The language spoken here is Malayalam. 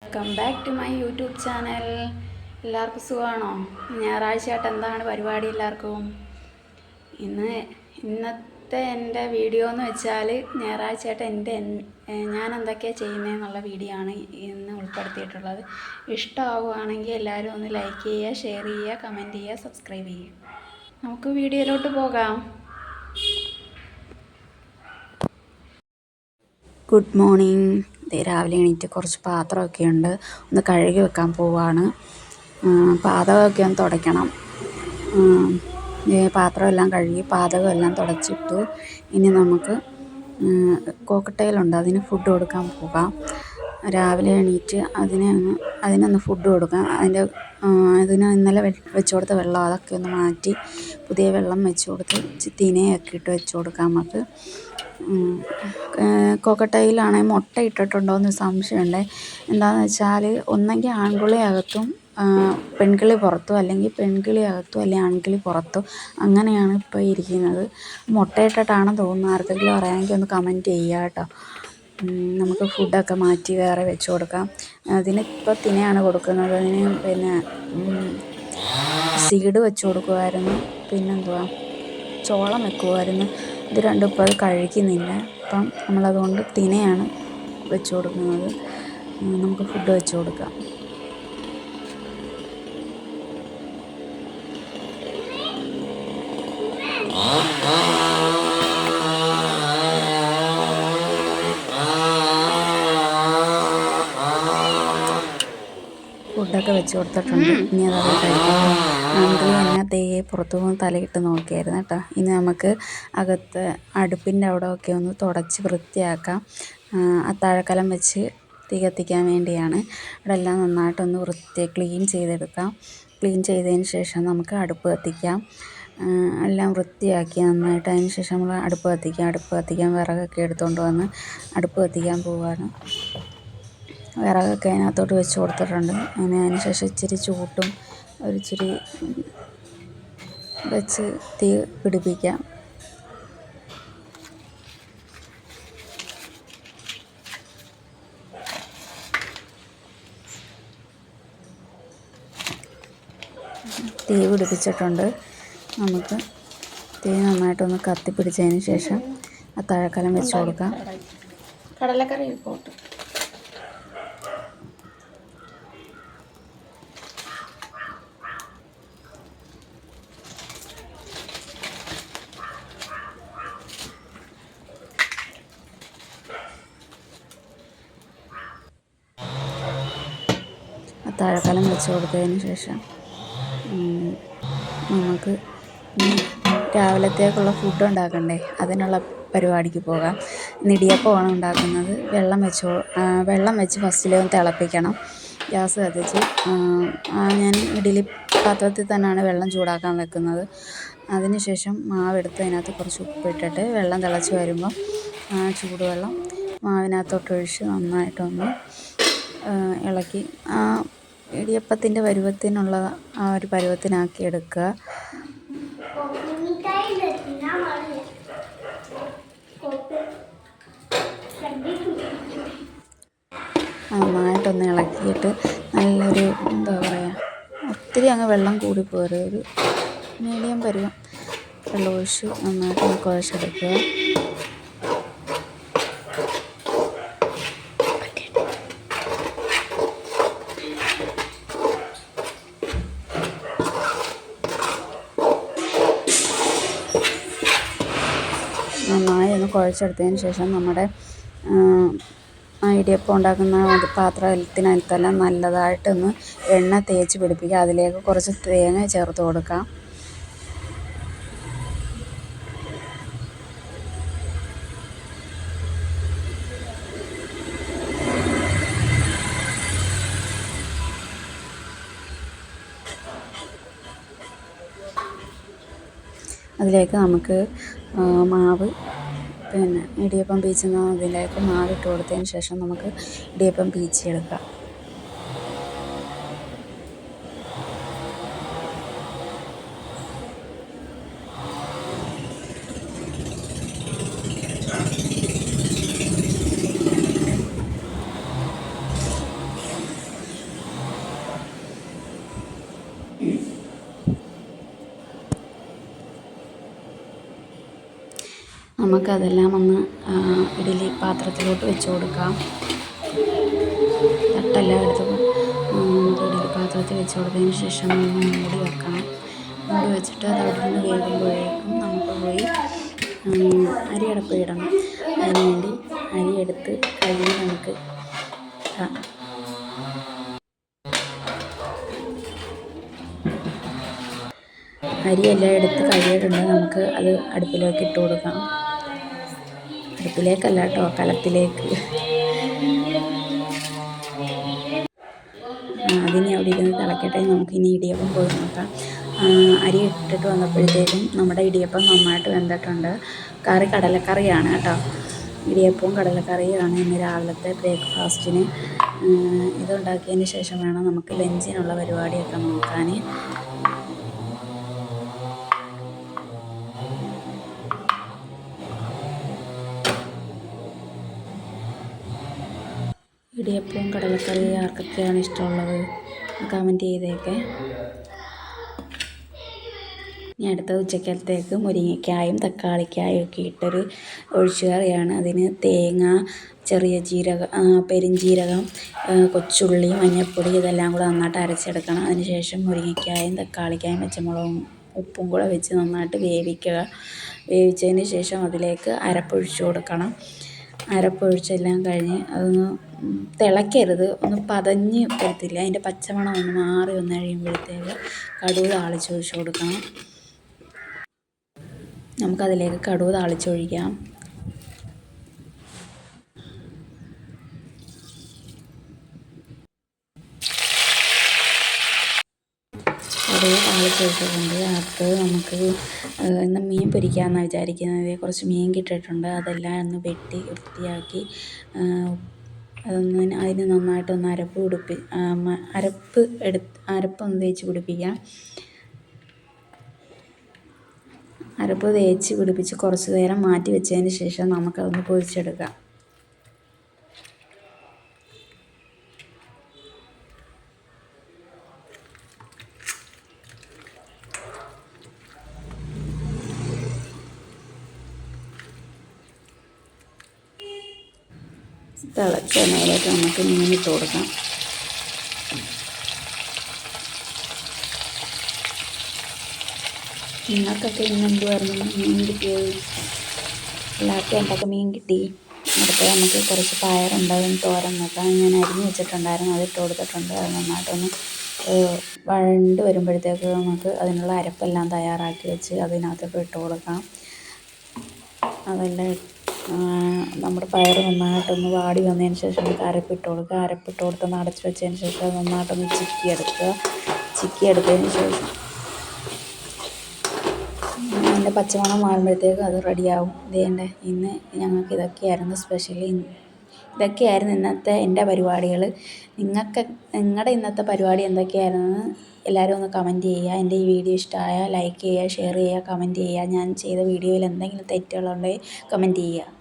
Welcome back to my YouTube channel. എല്ലാവർക്കും സുഖമാണോ? ഞായറാഴ്ചയായിട്ട് എന്താണ് പരിപാടി എല്ലാവർക്കും? ഇന്നത്തെ എൻ്റെ വീഡിയോ എന്ന് വെച്ചാൽ ഞായറാഴ്ചയായിട്ട് ഞാൻ എന്തൊക്കെയാണ് ചെയ്യുന്നതെന്നുള്ള വീഡിയോ ആണ് ഇന്ന് ഉൾപ്പെടുത്തിയിട്ടുള്ളത്. ഇഷ്ടമാവുകയാണെങ്കിൽ എല്ലാവരും ഒന്ന് ലൈക്ക് ചെയ്യുക, ഷെയർ ചെയ്യുക, കമൻറ്റ് ചെയ്യുക, സബ്സ്ക്രൈബ് ചെയ്യുക. നമുക്ക് വീഡിയോയിലോട്ട് പോകാം. Good morning. രാവിലെ എണീറ്റ് കുറച്ച് പാത്രമൊക്കെ ഉണ്ട്, ഒന്ന് കഴുകി വെക്കാൻ പോവാണ്. പാതകമൊക്കെ ഒന്ന് തുടയ്ക്കണം. പാത്രമെല്ലാം കഴുകി പാതകമെല്ലാം തുടച്ചിട്ടു. ഇനി നമുക്ക് കോക്കട്ടയിലുണ്ട്, അതിന് ഫുഡ് കൊടുക്കാൻ പോകാം. രാവിലെ എണീറ്റ് അതിനൊന്ന് ഫുഡ് കൊടുക്കാം. അതിന് ഇന്നലെ വെച്ച് കൊടുത്ത വെള്ളം അതൊക്കെ ഒന്ന് മാറ്റി പുതിയ വെള്ളം വെച്ച് കൊടുത്ത് തിനയൊക്കെ ഇട്ട് വെച്ച് കൊടുക്കാം നമുക്ക്. കോക്കട്ടയിലാണെങ്കിൽ മുട്ട ഇട്ടിട്ടുണ്ടോ എന്ന് സംശയമുണ്ട്. എന്താണെന്ന് വെച്ചാൽ ഒന്നെങ്കിൽ ആൺകിളി അകത്തും പെൺകിളി പുറത്തും, അല്ലെങ്കിൽ പെൺകിളി അകത്തും അല്ലെങ്കിൽ ആൺകിളി പുറത്തും, അങ്ങനെയാണ് ഇപ്പോൾ ഇരിക്കുന്നത്. മുട്ടയിട്ടിട്ടാണെന്ന് തോന്നുന്നു. ആർക്കെങ്കിലും അറിയാമെങ്കിൽ ഒന്ന് കമൻറ്റ് ചെയ്യുക കേട്ടോ. നമുക്ക് ഫുഡൊക്കെ മാറ്റി വേറെ വെച്ച് കൊടുക്കാം. അതിനിപ്പോൾ തിനയാണ് കൊടുക്കുന്നത്. അതിന് സീഡ് വെച്ച് കൊടുക്കുമായിരുന്നു, പിന്നെന്തുവാ ചോളം വെക്കുമായിരുന്നു. ഇത് രണ്ടും ഇപ്പോൾ അത് കഴിക്കുന്നില്ല. അപ്പം നമ്മളതുകൊണ്ട് തിനയാണ് വെച്ച് കൊടുക്കുന്നത്. നമുക്ക് ഫുഡ് വെച്ച് കൊടുക്കാം. ഫുഡൊക്കെ വെച്ച് കൊടുത്തിട്ടുണ്ട്. ഇനി അതൊക്കെ കഴിക്കാം. ആൺകിളി എന്നെ പുറത്തു പോകുന്ന തലയിട്ട് നോക്കിയായിരുന്നു കേട്ടോ. ഇനി നമുക്ക് അകത്ത് അടുപ്പിൻ്റെ അവിടെയൊക്കെ ഒന്ന് തുടച്ച് വൃത്തിയാക്കാം. അത്താഴക്കലം വെച്ച് തീ കത്തിക്കാൻ വേണ്ടിയാണ്. അവിടെ എല്ലാം നന്നായിട്ടൊന്ന് ക്ലീൻ ചെയ്തെടുക്കാം. ക്ലീൻ ചെയ്തതിന് ശേഷം നമുക്ക് അടുപ്പ് കത്തിക്കാം. എല്ലാം വൃത്തിയാക്കി നന്നായിട്ട് അതിന് ശേഷം നമ്മൾ അടുപ്പ് കത്തിക്കാൻ വിറകൊക്കെ എടുത്തുകൊണ്ട് വന്ന് അടുപ്പ് കത്തിക്കാൻ പോവുകയാണ്. വിറകൊക്കെ അതിനകത്തോട്ട് വെച്ച് കൊടുത്തിട്ടുണ്ട്. അതിന് ശേഷം ഇച്ചിരി ചൂട്ടും ഒരിച്ചിരി വെച്ച് തീ പിടിപ്പിക്കാം. തീ പിടിപ്പിച്ചിട്ടുണ്ട്. നമുക്ക് തീ നന്നായിട്ടൊന്ന് കത്തിപ്പിടിച്ചതിന് ശേഷം അത്താഴക്കലം വെച്ച് കൊടുക്കാം. കടലക്കറി പോട്ട് അത്താഴക്കലം വെച്ച് കൊടുത്തതിന് ശേഷം നമുക്ക് രാവിലത്തേക്കുള്ള ഫുഡ് ഉണ്ടാക്കണ്ടേ, അതിനുള്ള പരിപാടിക്ക് പോകാം. ഇടിയപ്പമാണ് ഉണ്ടാക്കുന്നത്. വെള്ളം വെച്ച് ഫസ്റ്റിലൊന്ന് തിളപ്പിക്കണം. ഗ്യാസ് കത്തിച്ച് ഞാൻ ഇഡ്ഡലി പാത്രത്തിൽ തന്നെയാണ് വെള്ളം ചൂടാക്കാൻ വെക്കുന്നത്. അതിന് ശേഷം മാവെടുത്ത് അതിനകത്ത് കുറച്ച് ഉപ്പിട്ടിട്ട് വെള്ളം തിളച്ച് വരുമ്പം ചൂടുവെള്ളം മാവിനകത്തോട്ടൊഴിച്ച് നന്നായിട്ടൊന്ന് ഇളക്കി ഇടിയപ്പത്തിൻ്റെ പരുവത്തിനുള്ള ആ ഒരു പരുവത്തിനാക്കി എടുക്കുക. നന്നായിട്ടൊന്ന് ഇളക്കിയിട്ട് നല്ലൊരു എന്താ പറയുക, ഒത്തിരി അങ്ങ് വെള്ളം കൂടിപ്പോരുത്, ഒരു മീഡിയം പരുവം വെള്ളം ഒഴിച്ച് നന്നായിട്ടൊന്ന് കുഴച്ചെടുക്കുക. നന്നായി ഒന്ന് കുഴച്ചെടുത്തതിന് ശേഷം നമ്മുടെ ഇടിയപ്പം ഉണ്ടാക്കുന്ന പാത്രത്തിനകത്തെല്ലാം നല്ലതായിട്ടൊന്ന് എണ്ണ തേച്ച് പിടിപ്പിക്കുക. അതിലേക്ക് കുറച്ച് തേങ്ങ ചേർത്ത് കൊടുക്കാം. അതിലേക്ക് നമുക്ക് മാവ് ഇടിയപ്പം അതിലേക്ക് മാവിട്ട് കൊടുത്തതിന് ശേഷം നമുക്ക് ഇടിയപ്പം പീച്ചിയെടുക്കാം. നമുക്കതെല്ലാം ഒന്ന് ഇഡ്ഡലി പാത്രത്തിലോട്ട് വെച്ച് കൊടുക്കാം. തട്ടെല്ലാം എടുത്ത് നമുക്ക് ഇഡ്ഡലി പാത്രത്തിൽ വെച്ച് കൊടുത്തതിന് ശേഷം ഒന്ന് മൂടി വെക്കണം. മൂടി വെച്ചിട്ട് അത് അവിടെ നിന്ന് വേകുമ്പോഴേക്കും നമുക്ക് പോയി അരി അടപ്പയിടണം. അതിനുവേണ്ടി അരി എടുത്ത് കഴുകി നമുക്ക് അരിയെല്ലാം എടുത്ത് കഴുകിയിട്ടുണ്ട്. നമുക്ക് അത് അടുപ്പിലേക്ക് ഇട്ട് കൊടുക്കാം. അടുപ്പിലേക്കല്ല കേട്ടോ, കലത്തിലേക്ക്. അതിനി അവിടെ ഇരുന്ന് തിളക്കട്ടെ. നമുക്കിനി ഇടിയപ്പം പോയി നോക്കാം. അരി ഇട്ടിട്ട് വന്നപ്പോഴത്തേക്കും നമ്മുടെ ഇടിയപ്പം നന്നായിട്ട് വെന്തിട്ടുണ്ട്. കറി കടലക്കറിയാണ് കേട്ടോ. ഇടിയപ്പവും കടലക്കറിയുമാണ് ഇന്ന് രാവിലത്തെ ബ്രേക്ക്ഫാസ്റ്റിന്. ഇതുണ്ടാക്കിയതിന് ശേഷം വേണം നമുക്ക് ലഞ്ചിനുള്ള പരിപാടിയൊക്കെ നോക്കാൻ. ഇടിയപ്പവും കടലക്കറിയും ആർക്കൊക്കെയാണ് ഇഷ്ടമുള്ളത് കമൻറ്റ് ചെയ്തേക്കെ. ഇനി അടുത്ത ഉച്ചക്കലത്തേക്ക് മുരിങ്ങയ്ക്കായും തക്കാളിക്കായും ഒക്കെ ഇട്ടൊരു ഒഴിച്ചുകറിയാണ്. അതിന് തേങ്ങ, ചെറിയ ജീരകം, പെരുംജീരകം, കൊച്ചുള്ളി, മഞ്ഞൾപ്പൊടി ഇതെല്ലാം കൂടെ നന്നായിട്ട് അരച്ചെടുക്കണം. അതിനുശേഷം മുരിങ്ങയ്ക്കായും തക്കാളിക്കായും പച്ചമുളകും ഉപ്പും കൂടെ വെച്ച് നന്നായിട്ട് വേവിക്കുക. വേവിച്ചതിന് ശേഷം അതിലേക്ക് അരപ്പൊഴിച്ച് കൊടുക്കണം. അരപ്പൊഴിച്ചെല്ലാം കഴിഞ്ഞ് അതൊന്ന് തിളയ്ക്കരുത്, ഒന്ന് പതഞ്ഞ് വരത്തില്ല. അതിൻ്റെ പച്ചമണം ഒന്ന് മാറി വന്ന് കഴിയുമ്പോഴത്തേക്ക് കടുക് താളിച്ചൊഴിച്ച് കൊടുക്കണം. നമുക്കതിലേക്ക് കടുക് താളിച്ചൊഴിക്കാം. കടുക് താളിച്ചൊഴിച്ചിട്ടുണ്ട്. അടുത്ത് നമുക്ക് ഇന്ന് മീൻ പൊരിക്കാമെന്നാണ് വിചാരിക്കുന്നത്. കുറച്ച് മീൻ കിട്ടിയിട്ടുണ്ട്. അതെല്ലാം ഒന്ന് വെട്ടി വൃത്തിയാക്കി അതിന് നന്നായിട്ടൊന്ന് അരപ്പൊന്ന് തേച്ച് പിടിപ്പിക്കാം. അരപ്പ് തേച്ച് പിടിപ്പിച്ച് കുറച്ച് നേരം മാറ്റി വെച്ചതിന് ശേഷം നമുക്കതൊന്ന് പൊരിച്ചെടുക്കാം. തിളച്ച എണ്ണയിലേക്ക് നമുക്ക് മീനിട്ട് കൊടുക്കാം. നിങ്ങൾക്കൊക്കെ ഇന്ന് എന്തുവായിരുന്നു മീൻ കിട്ടിയത്? എല്ലാവർക്കും എന്തൊക്കെ മീൻ കിട്ടി? അടുത്ത് നമുക്ക് കുറച്ച് പയറുണ്ട്, അതിന് തോരൻ വെക്കാം. ഞാൻ അരിഞ്ഞ് വെച്ചിട്ടുണ്ടായിരുന്നു, അതിട്ട് കൊടുത്തിട്ടുണ്ട്. അത് നന്നായിട്ടൊന്ന് വഴണ്ട് വരുമ്പോഴത്തേക്ക് നമുക്ക് അതിനുള്ള അരപ്പെല്ലാം തയ്യാറാക്കി വെച്ച് അതിനകത്തൊക്കെ ഇട്ട് കൊടുക്കാം. അതെല്ലാം നമ്മുടെ പയർ നന്നായിട്ടൊന്ന് വാടി വന്നതിന് ശേഷം നമുക്ക് അരപ്പിട്ട് കൊടുക്കുക. അരപ്പിട്ട് കൊടുത്തൊന്ന് അടച്ച് വെച്ചതിന് ശേഷം അത് നന്നായിട്ടൊന്ന് ചിക്കിയെടുത്തതിന് ശേഷം അതിൻ്റെ പച്ചമണം മാറുമ്പോഴത്തേക്ക് അത് റെഡിയാവും. ഇതേണ്ടേ ഇന്ന് ഞങ്ങൾക്ക് ഇതൊക്കെയായിരുന്നു സ്പെഷ്യൽ. ഇതൊക്കെയായിരുന്നു ഇന്നത്തെ എൻ്റെ പരിപാടികൾ. നിങ്ങളുടെ ഇന്നത്തെ പരിപാടി എന്തൊക്കെയായിരുന്നെന്ന് എല്ലാവരും ഒന്ന് കമൻറ്റ് ചെയ്യുക. എൻ്റെ ഈ വീഡിയോ ഇഷ്ടമായാൽ ലൈക്ക് ചെയ്യുക, ഷെയർ ചെയ്യുക, കമൻറ്റ് ചെയ്യുക. ഞാൻ ചെയ്ത വീഡിയോയിൽ എന്തെങ്കിലും തെറ്റുകളുണ്ടെങ്കിൽ കമൻറ്റ് ചെയ്യുക.